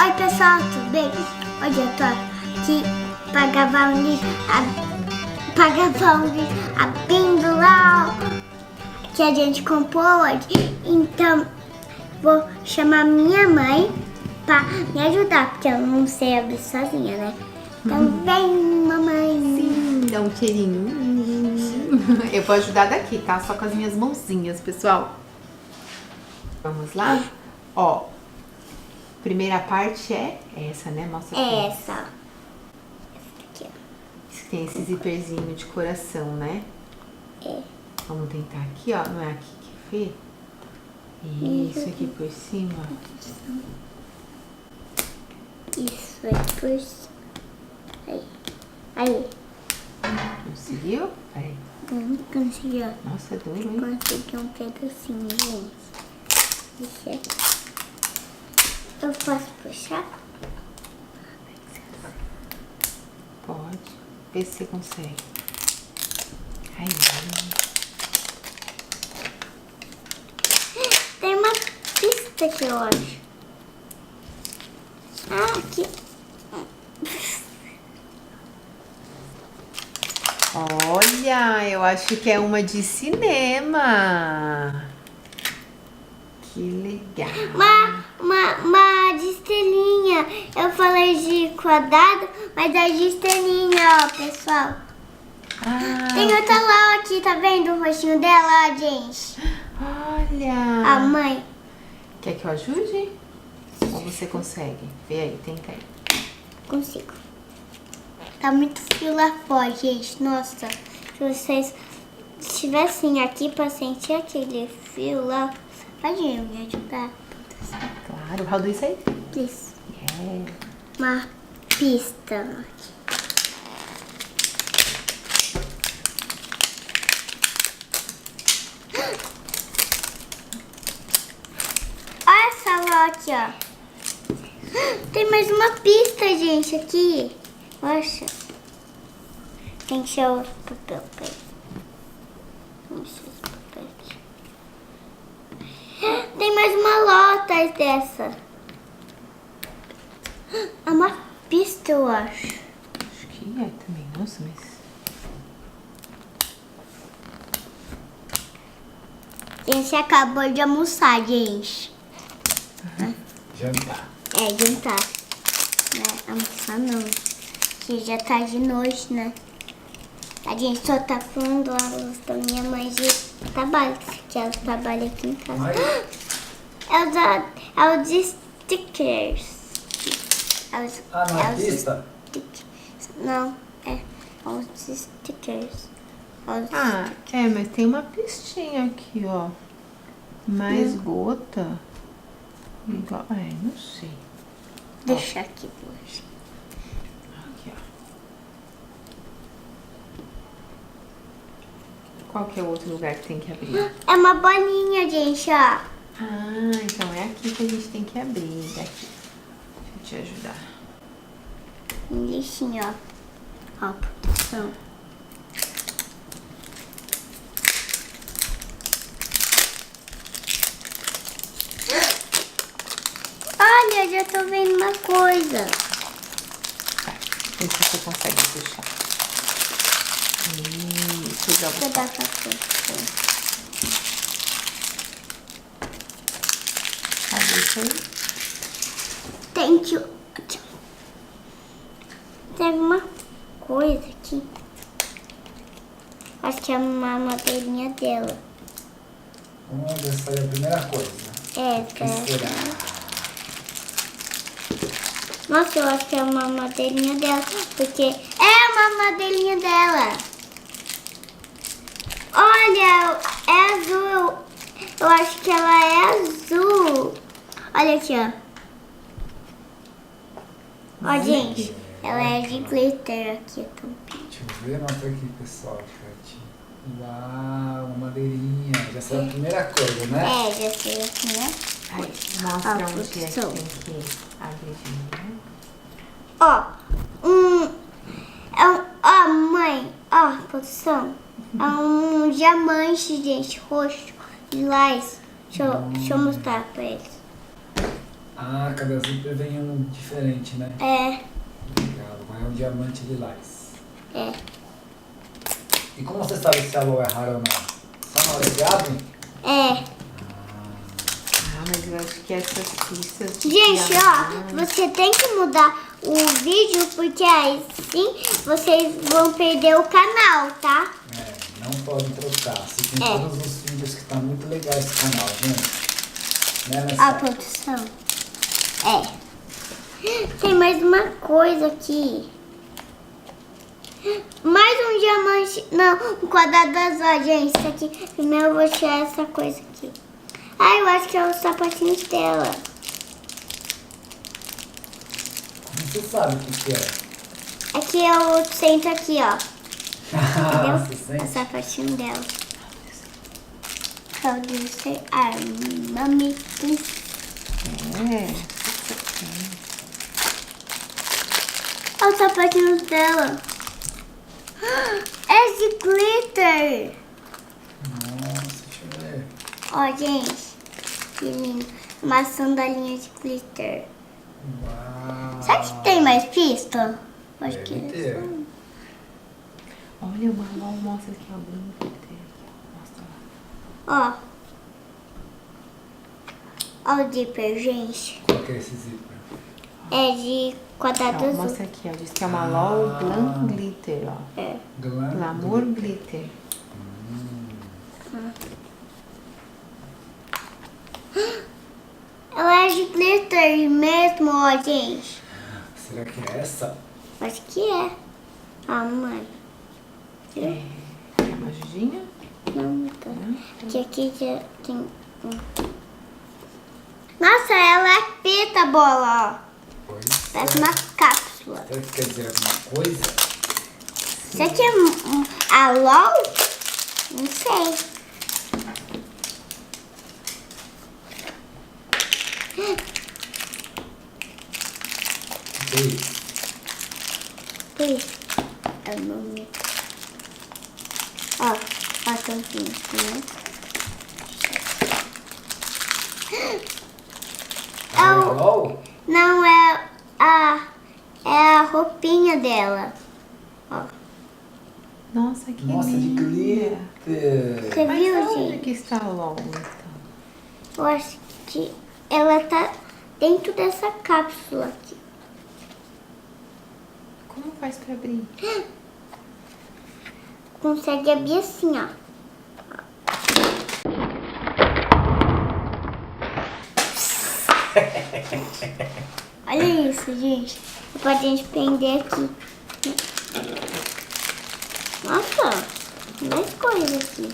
Oi pessoal, tudo bem? Hoje eu tô aqui para gravar um vídeo, abrindo LoL que a gente comprou hoje. Então vou chamar minha mãe para me ajudar, porque eu não sei abrir sozinha, né? Então vem, mamãe. Sim, dá um cheirinho. Eu vou ajudar daqui, tá? Só com as minhas mãozinhas, pessoal. Vamos lá? Ó, primeira parte é essa, né? Mostra aqui. Essa. Essa aqui, ó. Isso que tem esse zíperzinho de coração, né? É. Vamos tentar aqui, ó. Não é aqui que vê? Isso aqui por cima. Isso é por cima. Aí. Conseguiu? Peraí. Não conseguiu. Nossa, é duro, hein? Consegui um pedacinho, gente. Deixa aqui. Eu posso puxar? Pode. Vê se você consegue. Aí. Tem uma pista aqui, eu acho. Ah, aqui. Olha, eu acho que é uma de cinema. Que legal. Uma de estrelinha. Eu falei de quadrado, mas é de estrelinha, ó, pessoal. Tem outra lá aqui, tá vendo o rostinho dela, ó, gente? Olha. A mãe. Quer que eu ajude? Ou você consegue? Vê aí, tenta aí. Consigo. Tá muito frio lá fora, gente. Nossa, se vocês estivessem aqui pra sentir aquele frio lá, podiam me ajudar. Claro, roda isso aí. Isso. Yeah. Uma pista aqui. Olha essa lá aqui, ó. Tem mais uma pista, gente, aqui. Poxa. Tem que ser outro papel. Peraí. Vamos ver esse papel aqui. Tem mais uma lota dessa. É uma pista, eu acho. Acho que é também. Nossa, mas... Esse acabou de almoçar, gente. Jantar. É, jantar. Não é almoçar não. Que já tá de noite, né? A gente só tá falando a luz da minha mãe de trabalho, que ela trabalha aqui em casa. Mas... É o de stickers. não é pista? Não, é os de stickers. Mas tem uma pistinha aqui, ó. Mais gota. Igual, não sei. Deixa aqui hoje. Aqui, ó. Qual que é o outro lugar que tem que abrir? É uma bolinha, gente, ó. Então é aqui que a gente tem que abrir. Daqui. Deixa eu te ajudar. Um lixinho, ó. Ó, proteção. Olha, já tô vendo uma coisa. Tá, vê se você consegue puxar. Isso, joga. Deixa eu dar pra você. Abre isso aí. Tem que... Tem uma coisa aqui. Acho que é uma madeirinha dela. Essa é a primeira coisa. Essa. Que será? Nossa, eu acho que é uma madeirinha dela. Porque é uma madeirinha dela. Olha, é azul. Eu acho que ela é azul. Olha aqui, ó. Ó, gente. Ela é de glitter aqui, a tampinha. Deixa eu ver, mostra aqui, pessoal. Uau, uma madeirinha. Já sei a primeira coisa, né? É, já sei aqui, né? Aí, mostra onde é que produção. tem que abrir de novo. Ó, ó, mãe, ó, produção. É um diamante, gente, roxo, lilás. Deixa eu mostrar pra eles. Ah, cada zíper vem um diferente, né? É. Legal, agora é um diamante lilás. É. E como você sabe se a LoL é rara ou não? Só na hora que abre? É. Ah, mas eu acho que essas pistas... Gente, ó, você tem que mudar o vídeo, porque aí sim vocês vão perder o canal, tá? É, não pode trocar. Assistem todos os vídeos que tá muito legal esse canal, gente. Né, Nessa? A produção. É. Tem mais uma coisa aqui. Mais um diamante. Não, um quadrado azul, gente. Isso aqui. Primeiro eu vou tirar essa coisa aqui. Ah, eu acho que é os sapatinhos dela. Como você sabe o que é? Aqui eu sento aqui, ó. Ah, Entendeu? você sente? O sapatinho dela. Pode ser armamentos. É. Olha os sapatinhos dela. É de glitter. Nossa, deixa eu ver. Ó, gente. Que lindo. Uma sandalinha de glitter. Uau. Será que tem mais pista? Acho Deve que ter. é. Olha, o Marlon mostra aqui, ó. Mostra lá. Ó. Ó o zíper, gente. Qual que é esse zíper? É de quadrado Ó, azul. mostra aqui, ó. Diz que é uma LOL Glam Glitter, ó. É. Glamour Glitter. Ela é de glitter mesmo, ó, gente. Será que é essa? Acho que é. Ah, mãe. É. Quer uma ajudinha? Não, tá. Que aqui já tem... Nossa, ela é pita, bola, ó. Pois Parece é. uma cápsula. Será que quer dizer alguma coisa? Isso aqui é a LOL? Não sei. Que isso? Isso. É o nome. Ó, a tampinha, né? Ah, é LOL? Não, é a roupinha dela. Ó. Nossa, que Nossa, de linda. glitter. Você Mas viu, onde gente? que está a LOL, então? Eu acho que ela tá dentro dessa cápsula aqui. Como faz pra abrir? Consegue abrir assim, ó. Olha isso, gente. Pode a gente prender aqui. Nossa, mais coisa aqui.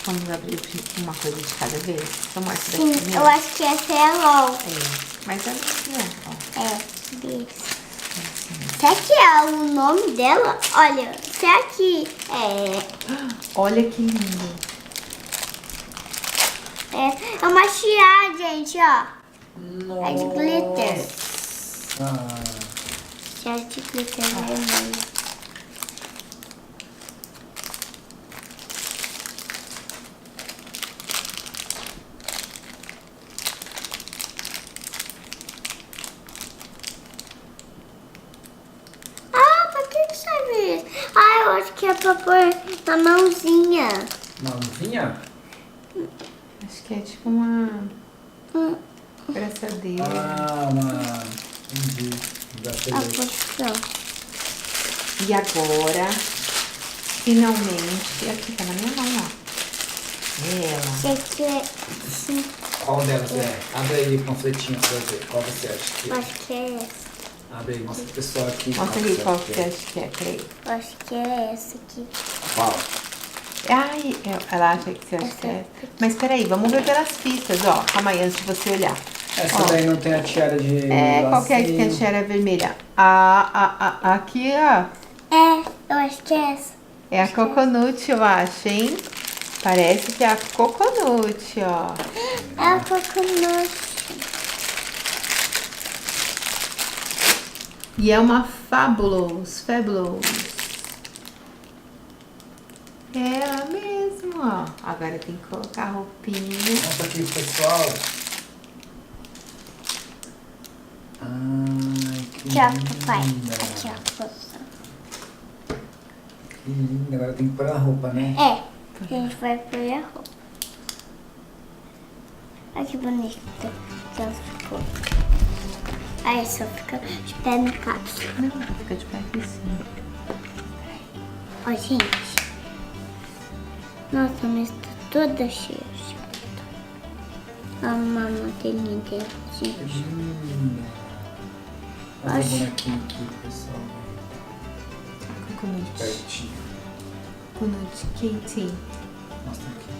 Vamos abrir uma coisa de cada vez? Vamos essa daqui Sim, primeiro? eu acho que essa é a LOL. É, mas é ó. É, desse. Será que é o nome dela? Olha, será que Olha que lindo. é uma tiara, gente, ó. Nossa. É de glitter. Ah, Tiara de glitter vermelho. Ah, pra que serve isso? Ah, eu acho que é pra pôr na mãozinha. mãozinha? Acho que é tipo uma braçadeira. Ah, uma... Entendi. A Bracelete. posição. E agora, finalmente, aqui tá na minha mão, ó. Ela. Esse aqui é... Sim, Qual delas é? Abre aí o panfletinho pra ver. Qual você acha que eu é? acho que é essa. Abre aí, mostra pro pessoal aqui. Mostra ali qual que você acha que é, peraí. Eu acho que é essa aqui. Qual? Ai, ela acha que você acha que é. Mas peraí, vamos ver pelas pistas, ó. Calma aí, antes de você olhar. Essa Ó. daí não tem a tiara de Qual que é que tem a tiara vermelha? Aqui, ó. É, eu acho que é essa. É a coconut, eu acho, hein? Parece que é a coconut, ó. É a coconut. E é uma Fabulous. É ela mesmo, ó. Agora tem que colocar a roupinha. Mostra aqui pro pessoal. Ai, que Aqui, ó, linda. papai. Aqui, ó, posição. Que linda. Agora tem que pôr a roupa, né? É, a gente vai pôr a roupa. Olha que bonito que ela ficou. Aí só fica de pé no cápsula. Não, fica de pé aqui sim. Ó, gente. Nossa, mas tá toda cheia de chocolate. Olha uma modelinha dela, Que gente. linda. Olha o bonequinho aqui, pessoal. Coconut. Pertinho. Coconut Katie. Mostra aqui.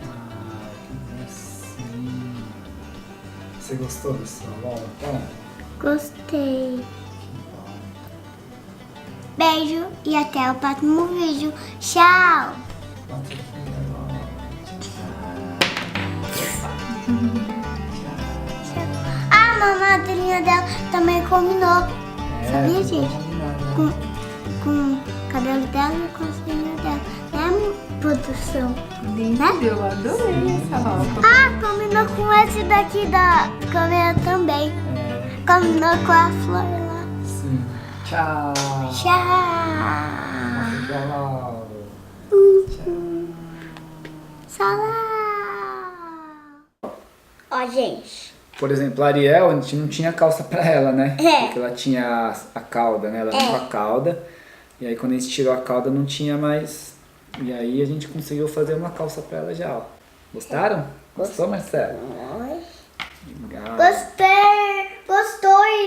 Ah, que gracinha. Você gostou dessa bola, então? Gostei. Que bom. Beijo e até o próximo vídeo. Tchau! Mostra aqui agora. A mamadrinha dela também combinou. Sabia, ficou gente? combinado, né? Com o cabelo dela e com a cena dela. Né, produção? Lindo, eu adorei essa roupa. Ah, combinou com esse daqui da câmera também. É, Combinou com a flor lá. sim. Tchau. Tchau! Tchau. Salão! Ó, gente. Por exemplo, a Ariel, a gente não tinha calça pra ela, né? É. Porque ela tinha a cauda, né? Ela não com a cauda. E aí quando a gente tirou a cauda não tinha mais. E aí a gente conseguiu fazer uma calça pra ela já, ó. Gostaram? Gostou, Marcelo?